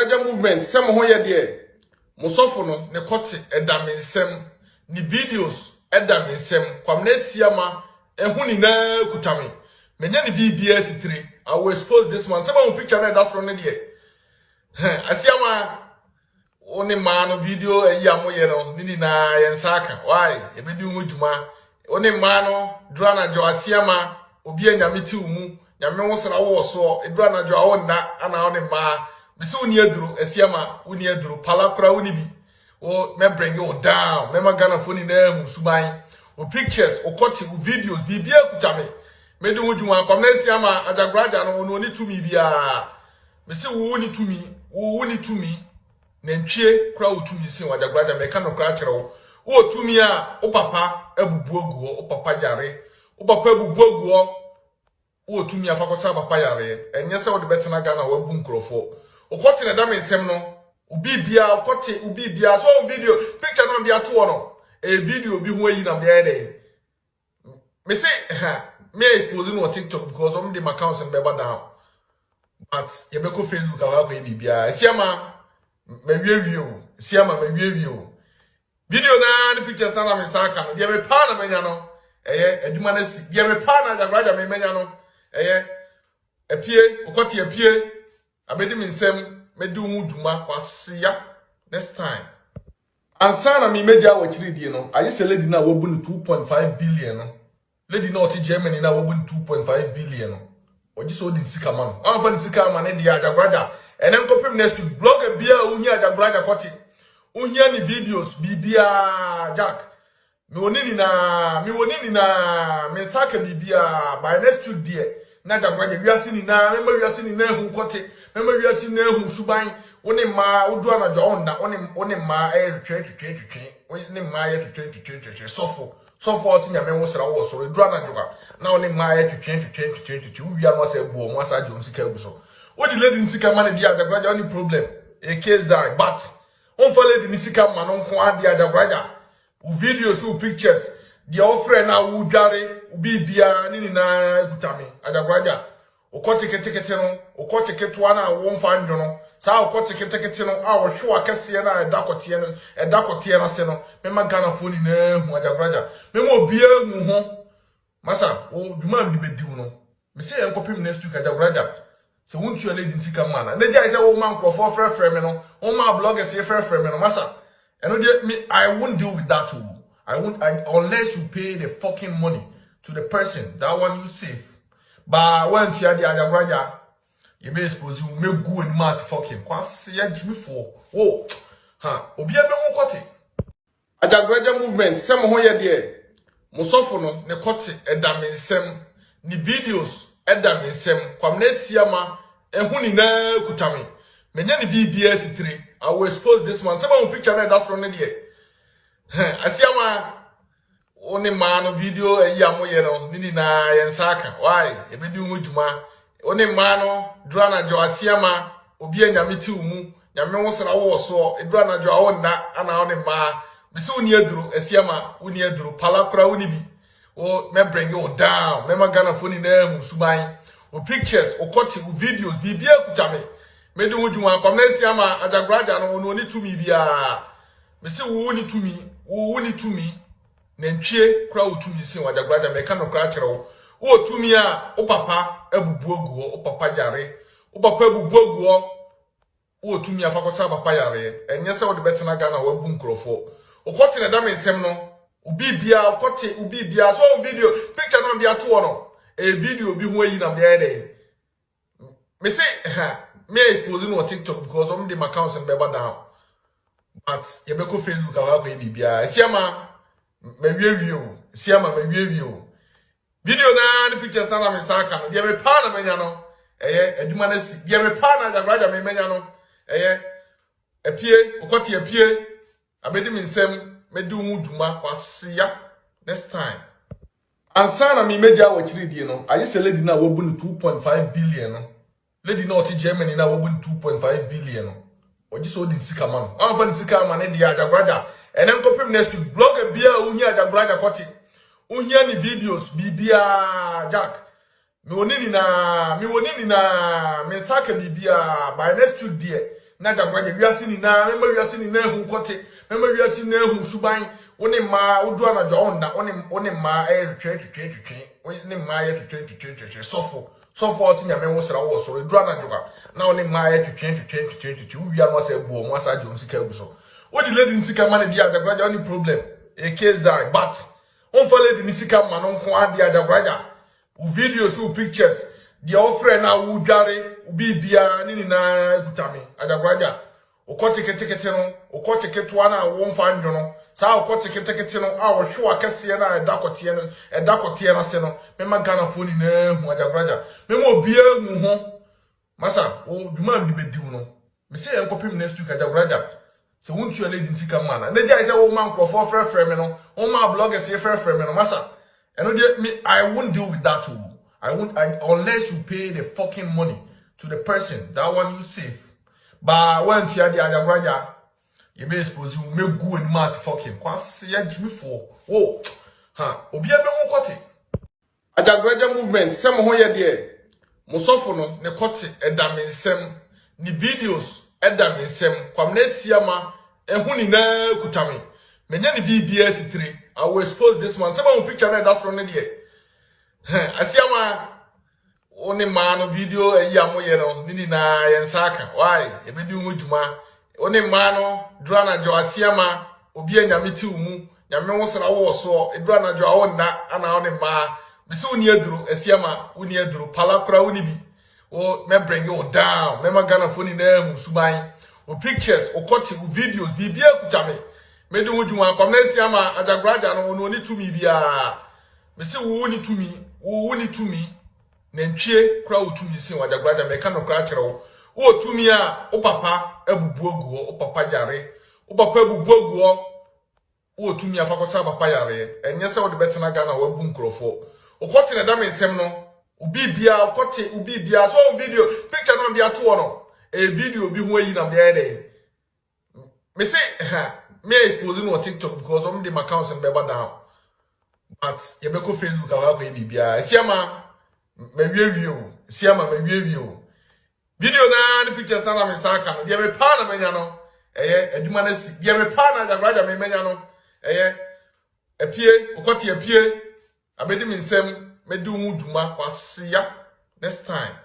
Ajagurajah movement, some ho ye de. Musofo no ne Kɔti edamensem, ni videos edamensem, kwamne siama ehun nyina kutame. Menya ni BBS 3. I will expose this man. Some of picture na that's from there. Asiama oni man video eya moye no nini na yensaka. Why? Ebedu muduma. Oni man drana jo asiama obi anyame ti umu. Nyame wo sra wo so drana jo awo na ana oni ma. Bisi uni eduru asiama uni eduru palakura uni bi. O me bring you down. Me magana phone na hu suban. O pictures, o Kɔti, o videos bibia kutame. Me do wuduma kwamna asiama Ajagurajah no oni tumi bia. Bisi wo ni tumi nantwie kra otumi sin Ajagurajah me ka no kra kire wo tumi a o papa abubu oguo o papa yare o papa abubu oguo wo tumi afakosa papa yare enye se wo de betena Ghana wo abu nkrofo o Kɔti na dam nsem no obi bia o Kɔti obi bia so video picture no bia to no e video bi ho ayi na bia dey me say me exposing on TikTok because of the accounts and beba down. But you be go Facebook awa ko bibia. Siama me review. Siama me review. Video na the pictures na me saka no. Dia me pa na menya no. Eduma na si. Dia me pa na Ajagurajah me menya no. Epie, Kɔti epie. Abedi me nsem me du hu duma kwasia next time. Ansa na me meja wa chiri die no. Ayi se lady na wo bu 2.5 billion no. Lady not Germany now open 2.5 billion. Or just holding Sikaman. I'm for the Sikaman and the Ajagurajah. And I'm copying next to blog a beer unya Ajagurajah Kɔti. Unya ni videos bibia Jack. Mi wonini na mensaka bibia by next to dear. Na Ajagurajah we are seeing na remember we are seeing na hu Kɔti. Remember we are seeing na hu suban. One ma udwa na jonda one ma retreat. One ma retreat. So for nyame wo sra wo so edura na joga na oni maaye to 20 we are no say buo mo asa jo nsika gu so wo di lady nsika man di Ajagurajah only problem a case that but on for lady nsika man on ko adi Ajagurajah videos no pictures the offer na wo dare bibia ni na egutame Ajagurajah o Kɔti ketekete no o Kɔti ketoa na wo mfa ndo no sa o Kɔti ketekete no a wo hwe akese na edakotie na se no me magana phone na hu Ajagurajah me mo bia hu ho masa o duma ndi bediu no me say enkopim next week Ajagurajah se wontu ya lady nsika man na dia say wo man crofo frefre me no wo man bloggers say frefre me no masa eno dia me I won't deal with that too. Unless you pay the fucking money to the person that one you save. But when you are the Ajagurajah, you may suppose you may go and mass fucking. Kwasi ya Jimmy for. Oh, obi ebe won Kɔti. Ajagurajah movement, some ho ye de. Musofo no ne Kɔti edamensem, ni videos edamensem, kwamne siama ehun nyina kutame. Menya ni BBS 3. I will expose this man. Some of picture na that's from there. Asiama oni man video eya moye no nini na yensaka. Why? Ebedu muduma. Oni man drana jo asiama obi anyame ti umu. Nyame wo sra wo so drana jo awo na ana oni ma. Bisi uni eduru asiama uni eduru palakura uni bi. O me bring you down. Me magana phone na hu suban. O pictures, o Kɔti, o videos bibia kutame. Me do muduma kwamna asiama Ajagurajah no oni tumi bia. Bisi wo ni tumi nantwie kra otumi sin Ajagurajah me ka no kra kire wo tumi a o papa abubu oguo o papa yare o papa abubu oguo wo tumi afakosa papa yare enye se wo de betena Ghana wo abu nkrofo o Kɔti na dam nsem no obi bia o Kɔti obi bia so video picture no bia to no e video bi ho ayi na bia dey me say me exposing on TikTok because of the accounts and beba down. But you be go Facebook awa ko bibia siama me review video na the pictures na me saka no dia me pa na menya no eduma na si dia me pa na Ajagurajah me menya no epie o Kɔti epie abedi me nsem me du hu duma kwasia next time ansa na me meja wa chiri die no ayi se lady na wo bu 2.5 billion no lady not Germany na wo bu 2.5 billion no or just holding Sikaman. I'm for the Sikaman and the Ajagurajah. And I'm copying next to blog a beer unya Ajagurajah Kɔti. Unya ni videos bibia Jack. Mi wonini na mensaka bibia by next to dear. na Ajagurajah wiase ni na memma wiase ni na hu Kɔti memma wiase na hu suban woni ma wodu anajo onda woni ma twetwe woni ma twetwe sofo oti nyame wo sra wo so edu anajo na woni ma twetwe wia no asa buo mo asa jo nsika aguso wodi lady nsika ma ne dia Ajagurajah only problem a case that but on for lady nsika ma no nko ade Ajagurajah u videos u pictures dia ofre na wo dware ubi bia ni na ekutame Ajagurajah Kɔti ketekete no Kɔti ketoa na wo mfa ndwo no saa Kɔti ketekete no a wo hwe akese na edakote na se no mema Ghana fo ni na hu Ajagurajah mema obi ahu ho masa o dwuma ndi bediw no me se enkopim next week Ajagurajah se wontu ele di nsika ma na na dia say wo man crofo frefre me no wo man bloggers ye frefre me no masa eno dia me I won't deal with that too unless you pay the fucking money to the person that one you save. But when you are the Ajagurajah, you may expose you may go and mass fucking kwasi ya Jimmy for. Oh, obi ebe won Kɔti. Ajagurajah movement sem ho ye de. Musofo no ne Kɔti edamensem ni videos edamensem kwam na siama ehun ni na kutame. Menya ni BBS 3. I will expose this man. Some of picture na that's from there. Asiama oni man video eya moye no nini na yensaka why ebedi umuduma oni man drana jo asiama obi anyame ti umu nyame wo sra wo so drana jo awonna ana oni ma bisi uni eduru asiama uni eduru palakura uni bi o me bring you down me magana phone na hu suban o pictures o Kɔti o videos bibia kutame me di umuduma kwam na asiama Ajagurajah no oni tumi bia bisi wo ni tumi nentwie kra otumi sin Ajagurajah meka no kra kire wo tumi a o papa abubu oguo o papa yare o papa abubu oguo wo tumi afakosa papa yare enye se wo de betena Ghana wo abu nkrofo o Kɔti na dam ensem no obi bia Kɔti obi bia so video picture no bia to no e video bi ho ayi na bia dey me say me exposing on TikTok because of the accounts and beba down but you be ko Facebook awa ko bibia esiama siama video na the pictures na me saka no dia me pa na menya no eduma na si dia me pa na Ajagurajah me menya no apie Kɔti apie abedi mi nsem medi hu duma kwasiya next time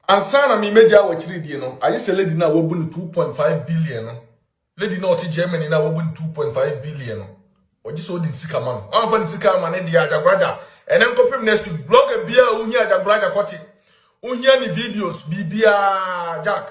ansana mi media wa chiri die no ayi se lady na wo bu 2.5 billion no lady na oti Germany na wo bu 2.5 billion no oji so di nsika ma no anfa nsika ma ne dia Ajagurajah and then copy next week blogger bia unya Ajagurajah Kɔti unya ni videos bibia Jack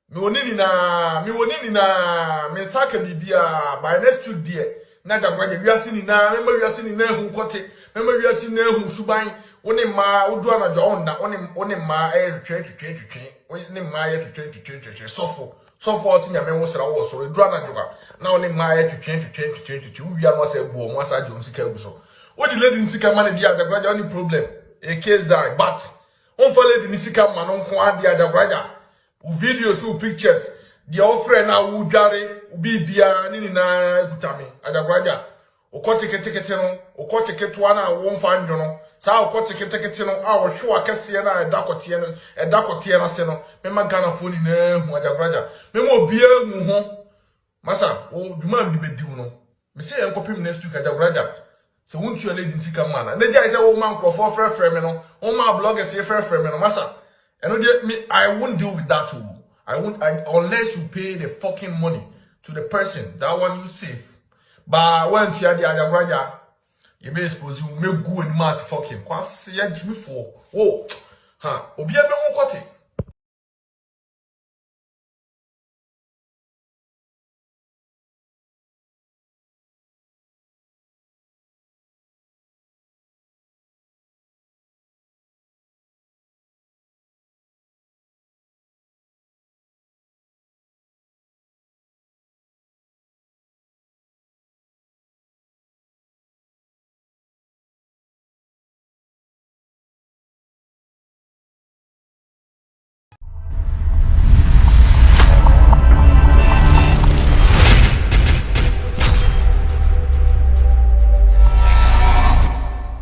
me woni ni na me saka bibia by next week there na Ajagurajah wiase ni na memma wiase ni na hu Kɔti memma wiase na hu suban woni ma wodu anajo onda woni ma twetwe woni ma twetwe sofo oti nyame wo sra wo so edu anajo na woni ma twetwe wia no asa buo mo asa jo nsika aguso what the lady nsika ma ne dia Ajagurajah only problem a case that but on for lady nsika ma no nko ade Ajagurajah u videos u pictures dia ofre na wo dware ubi bia nini na ekutame Ajagurajah Kɔti ketekete no Kɔti ketoa na wo mfa ndwo no saa Kɔti ketekete no a wo hwe akese na edakote na se no mema Ghana fo ni na hu Ajagurajah mema obi ahu ho masa o dwuma ndi bediw no me se enkopim next week Ajagurajah se wontu ele di nsika ma na dia say wo man crofo frefre me no wo man bloggers ye frefre me no masa eno dia me I won't deal with that too unless you pay the fucking money to the person that one you save. But when you are the Ajagurajah, you may expose you may go and mass fucking kwasi ya Jimmy for. Oh, obi ebe won Kɔti.